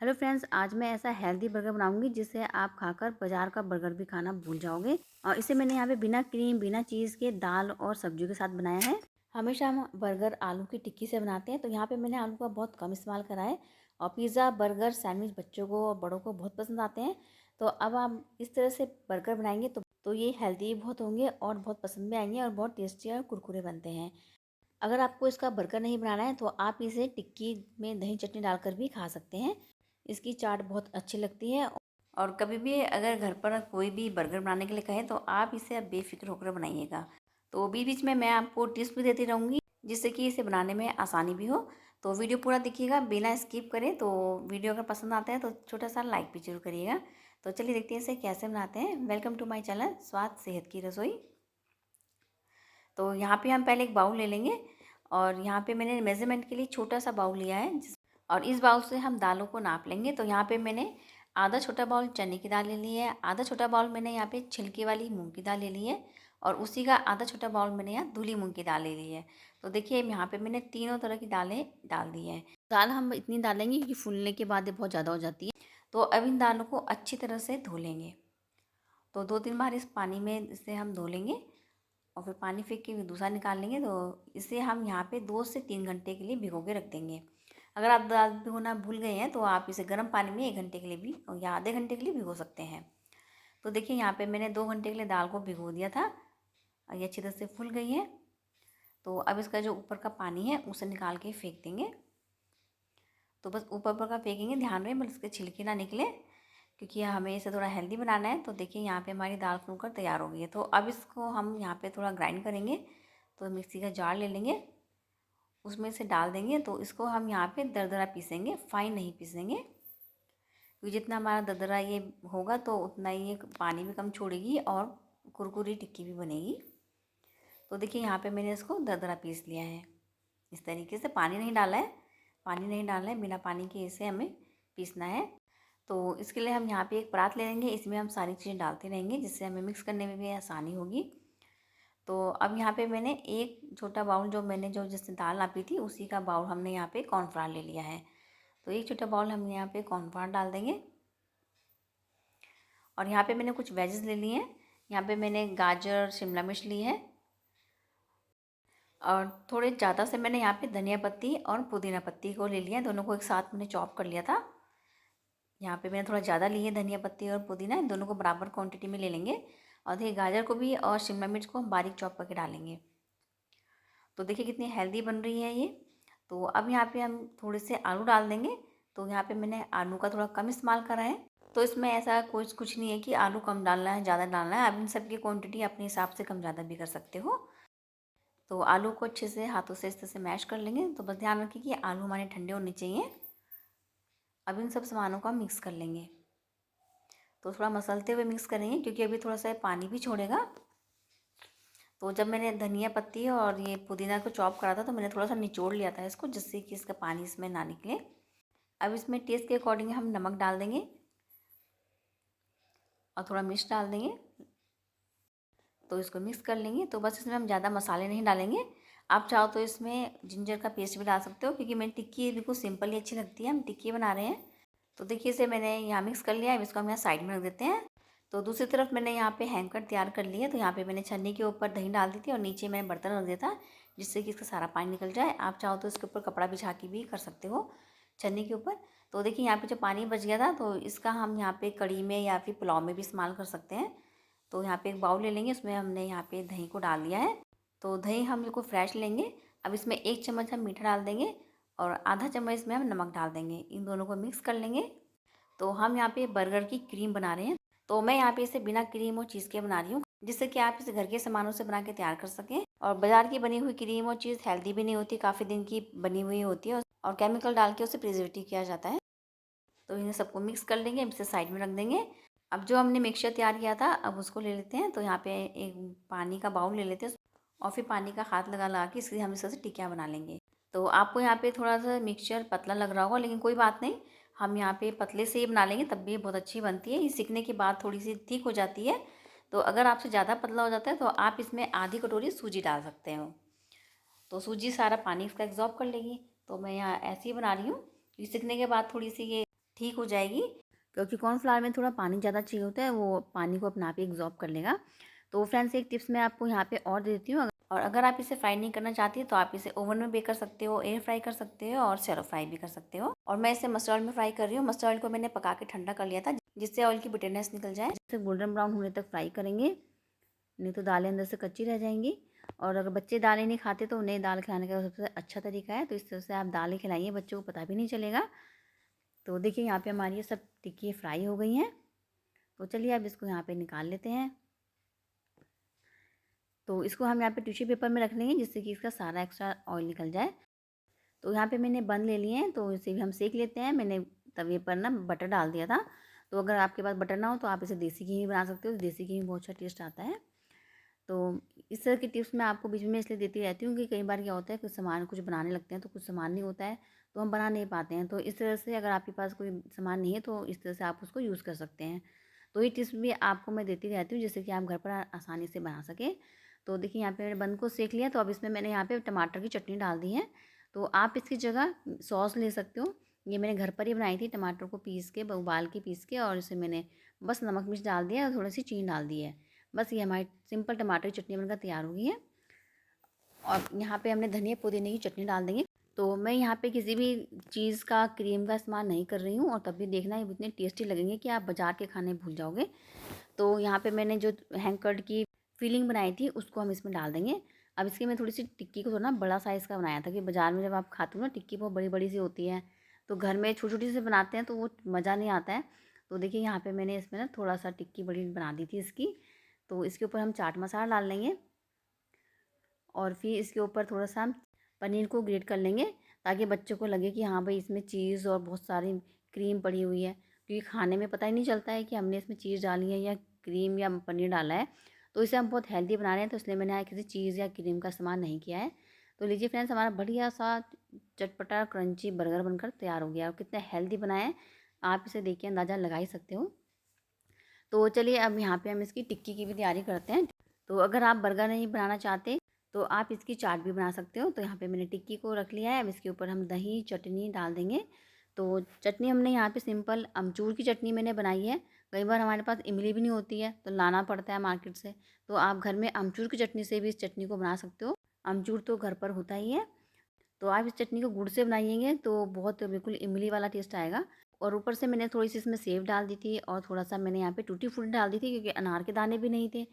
Hello friends, आज मैं ऐसा हेल्दी बर्गर बनाऊंगी जिससे आप खाकर बाजार का बर्गर भी खाना भूल जाओगे। और इसे मैंने यहाँ पे बिना क्रीम बिना चीज़ के दाल और सब्जियों के साथ बनाया है। हमेशा हम बर्गर आलू की टिक्की से बनाते हैं, तो यहाँ पे मैंने आलू का बहुत कम इस्तेमाल करा है। और पिज़्ज़ा बर्गर सैंडविच बच्चों को और बड़ों को बहुत पसंद आते हैं। तो अब आप इस तरह से बर्गर बनाएंगे तो ये हेल्दी भी बहुत होंगे और बहुत पसंद भी आएंगे और बहुत टेस्टी और कुरकुरे बनते हैं। अगर आपको इसका बर्गर नहीं बनाना है तो आप इसे टिक्की में दही चटनी डालकर भी खा सकते हैं। इसकी चाट बहुत अच्छी लगती है। और कभी भी अगर घर पर कोई भी बर्गर बनाने के लिए कहे तो आप इसे अब बेफिक्र होकर बनाइएगा। तो बीच बीच में मैं आपको टिप्स भी देती रहूँगी जिससे कि इसे बनाने में आसानी भी हो। तो वीडियो पूरा देखिएगा बिना स्किप करें। तो वीडियो अगर पसंद आता है तो छोटा सा लाइक भी जरूर करिएगा। तो चलिए देखते हैं इसे कैसे बनाते हैं। वेलकम टू माई चैनल स्वाद सेहत की रसोई। तो यहाँ पे हम पहले एक बाउल ले लेंगे और यहाँ पे मैंने मेज़रमेंट के लिए छोटा सा बाउल लिया है और इस बाउल से हम दालों को नाप लेंगे। तो यहाँ पे मैंने आधा छोटा बाउल चने की दाल ले ली है, आधा छोटा बाउल मैंने यहाँ पे छिलके वाली मूंग की दाल ले ली है और उसी का आधा छोटा बाउल मैंने यहाँ धुली मूंग की दाल ले ली है। तो देखिए यहाँ पे मैंने तीनों तरह की दालें डाल दी हैं। दाल हम इतनी डालेंगे क्योंकि फूलने के बाद ये बहुत ज़्यादा हो जाती है। तो अब इन दालों को अच्छी तरह से धो लेंगे। तो 2-3 बार इस पानी में इसे हम धो लेंगे और फिर पानी फेंक के दूसरा निकाल लेंगे। तो इसे हम यहाँ पे 2 से 3 घंटे के लिए भिगो के रख देंगे। अगर आप दाल भिगोना भूल गए हैं तो आप इसे गर्म पानी में 1 घंटे के लिए भी या आधे घंटे के लिए भिगो सकते हैं। तो देखिए यहाँ पे मैंने 2 घंटे के लिए दाल को भिगो दिया था और ये अच्छी तरह से फूल गई है। तो अब इसका जो ऊपर का पानी है उसे निकाल के फेंक देंगे। तो बस ऊपर ऊपर का फेंकेंगे, ध्यान रहे बस इसके छिलके ना निकले क्योंकि हमें इसे थोड़ा हेल्दी बनाना है। तो देखिए यहाँ पे हमारी दाल फूल तैयार हो गई है। तो अब इसको हम यहाँ पे थोड़ा ग्राइंड करेंगे। तो मिक्सी का जार ले लेंगे, उसमें से डाल देंगे। तो इसको हम यहाँ पे दरदरा पीसेंगे, फाइन नहीं पीसेंगे क्योंकि जितना हमारा दरदरा ये होगा तो उतना ही ये पानी भी कम छोड़ेगी और कुरकुरी टिक्की भी बनेगी। तो देखिए यहाँ पे मैंने इसको दरदरा पीस लिया है। इस तरीके से पानी नहीं डाला है, पानी नहीं डालना है, बिना पानी के इसे हमें पीसना है। तो इसके लिए हम यहाँ पे एक परात ले लेंगे, इसमें हम सारी चीज़ें डालते रहेंगे जिससे हमें मिक्स करने में भी आसानी होगी। तो अब यहाँ पे मैंने एक छोटा बाउल जो जिससे दाल नापी थी उसी का बाउल हमने यहाँ पे कॉर्नफ्लावर ले लिया है। तो एक छोटा बाउल हम यहाँ पे कॉर्नफ्लावर डाल देंगे। और यहाँ पे मैंने कुछ वेजेस ले लिए हैं। यहाँ पे मैंने गाजर शिमला मिर्च ली है और थोड़े ज़्यादा से मैंने यहाँ पे धनिया पत्ती और पुदीना पत्ती को ले लिया, दोनों को एक साथ मैंने चॉप कर लिया था। यहाँ पे मैंने थोड़ा ज़्यादा लिए धनिया पत्ती और पुदीना, दोनों को बराबर क्वांटिटी में ले लेंगे। और देखिए गाजर को भी और शिमला मिर्च को हम बारीक चॉप करके डालेंगे। तो देखिए कितनी हेल्दी बन रही है ये। तो अब यहाँ पे हम थोड़े से आलू डाल देंगे। तो यहाँ पे मैंने आलू का थोड़ा कम इस्तेमाल करा है। तो इसमें ऐसा कुछ नहीं है कि आलू कम डालना है ज़्यादा डालना है, आप इन सब की क्वांटिटी अपने हिसाब से कम ज़्यादा भी कर सकते हो। तो आलू को अच्छे से हाथों से इस तरह से मैश कर लेंगे। तो बस ध्यान रखिए कि आलू हमारे ठंडे होने चाहिए। अब इन सब सामानों को हम मिक्स कर लेंगे। तो थोड़ा मसलते हुए मिक्स करेंगे क्योंकि अभी थोड़ा सा पानी भी छोड़ेगा। तो जब मैंने धनिया पत्ती और ये पुदीना को चॉप करा था तो मैंने थोड़ा सा निचोड़ लिया था इसको जिससे कि इसका पानी इसमें ना निकले। अब इसमें टेस्ट के अकॉर्डिंग हम नमक डाल देंगे और थोड़ा मिर्च डाल देंगे। तो इसको मिक्स कर लेंगे। तो बस इसमें हम ज़्यादा मसाले नहीं डालेंगे। आप चाहो तो इसमें जिंजर का पेस्ट भी डाल सकते हो क्योंकि मैंने टिक्की बिल्कुल सिंपल ही अच्छी लगती है, हम टिक्की बना रहे हैं। तो देखिए इसे मैंने यहाँ मिक्स कर लिया है। अब इसको हम यहाँ साइड में रख देते हैं। तो दूसरी तरफ मैंने यहाँ पे हैंकर तैयार कर लिया। तो यहाँ पे मैंने छन्नी के ऊपर दही डाल दी थी और नीचे मैंने बर्तन रख दिया था जिससे कि इसका सारा पानी निकल जाए। आप चाहो तो इसके ऊपर कपड़ा बिछा के भी कर सकते हो छन्नी के ऊपर। तो देखिए यहाँ पे जो पानी बच गया था तो इसका हम यहाँ पे कढ़ी में या फिर पुलाव में भी इस्तेमाल कर सकते हैं। तो यहाँ पे एक बाउल ले लेंगे, उसमें हमने यहाँ पे दही को डाल दिया है। तो दही हम बिल्कुल फ्रेश लेंगे। अब इसमें 1 चम्मच हम मीठा डाल देंगे और आधा चम्मच इसमें हम नमक डाल देंगे। इन दोनों को मिक्स कर लेंगे। तो हम यहाँ पे बर्गर की क्रीम बना रहे हैं। तो मैं यहाँ पे इसे बिना क्रीम और चीज़ के बना रही हूँ जिससे कि आप इसे घर के सामानों से बना के तैयार कर सकें। और बाजार की बनी हुई क्रीम और चीज़ हेल्दी भी नहीं होती, काफ़ी दिन की बनी हुई होती है और केमिकल डाल के उसे प्रिजर्वेटिव किया जाता है। तो इन्हें सबको मिक्स कर लेंगे, इसे साइड में रख देंगे। अब जो हमने मिक्सचर तैयार किया था अब उसको ले लेते हैं। तो यहाँ पे एक पानी का बाउल ले लेते हैं और फिर पानी का हाथ लगा लगा के इसकी हम इस तरह से टिक्कियाँ बना लेंगे। तो आपको यहाँ पे थोड़ा सा मिक्सचर पतला लग रहा होगा लेकिन कोई बात नहीं, हम यहाँ पे पतले से ही बना लेंगे तब भी बहुत अच्छी बनती है। ये सीखने के बाद थोड़ी सी ठीक हो जाती है। तो अगर आपसे ज़्यादा पतला हो जाता है तो आप इसमें आधी कटोरी सूजी डाल सकते हो। तो सूजी सारा पानी इसका एब्जॉर्ब कर लेगी। तो मैं यहाँ ऐसे ही बना रही हूँ। ये सीखने के बाद थोड़ी सी ये ठीक हो जाएगी, क्योंकि कॉर्नफ्लावर में थोड़ा पानी ज़्यादा चाहिए होता है, वो पानी को अपना आप ही एब्ज़ॉर्ब कर लेगा। तो फ्रेंड्स एक टिप्स मैं आपको यहाँ पे और दे देती हूँ, और अगर आप इसे फ्राई नहीं करना चाहती तो आप इसे ओवन में बेक कर सकते हो, एयर फ्राई कर सकते हो और शैलो फ्राई भी कर सकते हो। और मैं इसे मस्टर्ड ऑयल में फ्राई कर रही हूँ। मस्टर्ड ऑयल को मैंने पका के ठंडा कर लिया था, जिससे ऑयल की बिटरनेस निकल जाए। इसे गोल्डन ब्राउन होने तक फ्राई करेंगे, नहीं तो दालें अंदर से कच्ची रह जाएंगी। और अगर बच्चे दालें नहीं खाते तो उन्हें दाल खिलाने का सबसे अच्छा तरीका है, तो इस तरह से आप दालें खिलाइए, बच्चों को पता भी नहीं चलेगा। तो देखिए यहाँ पे हमारी ये सब टिक्की फ्राई हो गई हैं। तो चलिए अब इसको यहाँ पे निकाल लेते हैं। तो इसको हम यहाँ पे टिश्यू पेपर में रख लेंगे, जिससे कि इसका सारा एक्स्ट्रा ऑयल निकल जाए। तो यहाँ पे मैंने बन ले लिए हैं, तो इसे भी हम सेक लेते हैं। मैंने तवे पर ना बटर डाल दिया था, तो अगर आपके पास बटर ना हो तो आप इसे देसी घी में बना सकते हो। देसी घी में बहुत अच्छा टेस्ट आता है। तो इस तरह की टिप्स मैं आपको बीच में इसलिए देती रहती हूँ कि कई बार क्या होता है, कुछ सामान कुछ बनाने लगते हैं तो कुछ सामान नहीं होता है, तो हम बना नहीं पाते हैं। तो इस तरह से अगर आपके पास कोई सामान नहीं है तो इस तरह से आप उसको यूज़ कर सकते हैं। तो ये टिप्स भी आपको मैं देती रहती हूँ, जिससे कि आप घर पर आसानी से बना सकें। तो देखिए यहाँ पे मैंने बन को सेक लिया, तो अब इसमें मैंने यहाँ पे टमाटर की चटनी डाल दी है। तो आप इसकी जगह सॉस ले सकते हो। ये मैंने घर पर ही बनाई थी, टमाटर को पीस के, उबाल के पीस के, और इसे मैंने बस नमक मिर्च डाल दिया और थोड़ी सी चीनी डाल दी है। बस ये हमारी सिंपल टमाटर की चटनी बनकर तैयार हो गई है। और यहाँ पे हमने धनिया पुदीने की चटनी डाल देंगे। तो मैं यहाँ पे किसी भी चीज़ का, क्रीम का इस्तेमाल नहीं कर रही हूँ, और तब भी देखना ये इतने टेस्टी लगेंगे कि आप बाज़ार के खाने भूल जाओगे। तो यहाँ पे मैंने जो हैंग कर्ड की फिलिंग बनाई थी उसको हम इसमें डाल देंगे। अब इसकी मैं थोड़ी सी टिक्की को थोड़ा ना बड़ा साइज़ का बनाया था, कि बाज़ार में जब आप खाते हो ना टिक्की बहुत बड़ी बड़ी सी होती है, तो घर में छोटी छोटी से बनाते हैं तो वो मज़ा नहीं आता है। तो देखिए यहाँ पे मैंने इसमें ना थोड़ा सा टिक्की बड़ी बना दी थी इसकी। तो इसके ऊपर हम चाट मसाला डाल लेंगे, और फिर इसके ऊपर थोड़ा सा हम पनीर को ग्रेट कर लेंगे, ताकि बच्चों को लगे कि हाँ भाई इसमें चीज़ और बहुत सारी क्रीम पड़ी हुई है, क्योंकि खाने में पता ही नहीं चलता है कि हमने इसमें चीज़ डाली है या क्रीम या पनीर डाला है। तो इसे हम बहुत हेल्दी बना रहे हैं, तो इसलिए मैंने यहाँ किसी चीज़ या क्रीम का इस्तेमाल नहीं किया है। तो लीजिए फ्रेंड्स, हमारा बढ़िया सा चटपटा क्रंची बर्गर बनकर तैयार हो गया, और कितना हेल्दी बनाया है आप इसे देख के अंदाज़ा लगा ही सकते हो। तो चलिए अब यहाँ पे हम इसकी टिक्की की भी तैयारी करते हैं। तो अगर आप बर्गर नहीं बनाना चाहते तो आप इसकी चाट भी बना सकते हो। तो यहाँ पे मैंने टिक्की को रख लिया है, अब इसके ऊपर हम दही चटनी डाल देंगे। तो चटनी हमने यहाँ पे सिंपल अमचूर की चटनी मैंने बनाई है। कई बार हमारे पास इमली भी नहीं होती है तो लाना पड़ता है मार्केट से, तो आप घर में अमचूर की चटनी से भी इस चटनी को बना सकते हो। अमचूर तो घर पर होता ही है। तो आप इस चटनी को गुड़ से बनाइएंगे तो बहुत बिल्कुल इमली वाला टेस्ट आएगा। और ऊपर से मैंने थोड़ी सी इसमें सेव डाल दी थी, और थोड़ा सा मैंने यहाँ पे टूटी फ्रूटी डाल दी थी, क्योंकि अनार के दाने भी नहीं थे।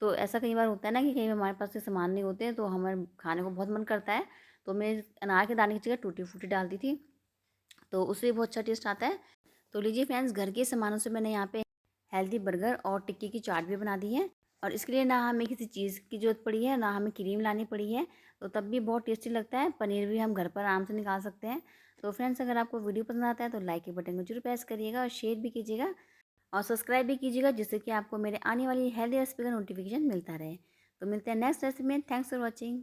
तो ऐसा कई बार होता है ना कि कहीं हमारे पास से सामान नहीं होते हैं तो हमारे खाने को बहुत मन करता है, तो मैं अनार के दाने की जगह टूटी फ्रूटी डाल दी थी, तो उससे बहुत अच्छा टेस्ट आता है। तो लीजिए फ्रेंड्स, घर के सामानों से मैंने यहाँ पे हेल्दी बर्गर और टिक्की की चाट भी बना दी है, और इसके लिए ना हमें किसी चीज़ की ज़रूरत पड़ी है, ना हमें क्रीम लानी पड़ी है, तो तब भी बहुत टेस्टी लगता है। पनीर भी हम घर पर आराम से निकाल सकते हैं। तो फ्रेंड्स, अगर आपको वीडियो पसंद आता है तो लाइक के बटन को जरूर प्रेस करिएगा, और शेयर भी कीजिएगा, और सब्सक्राइब भी कीजिएगा, जिससे कि आपको मेरे आने वाली हेल्दी रेसिपी का नोटिफिकेशन मिलता रहे। तो मिलते हैं नेक्स्ट रेसिपी में। Thanks for watching.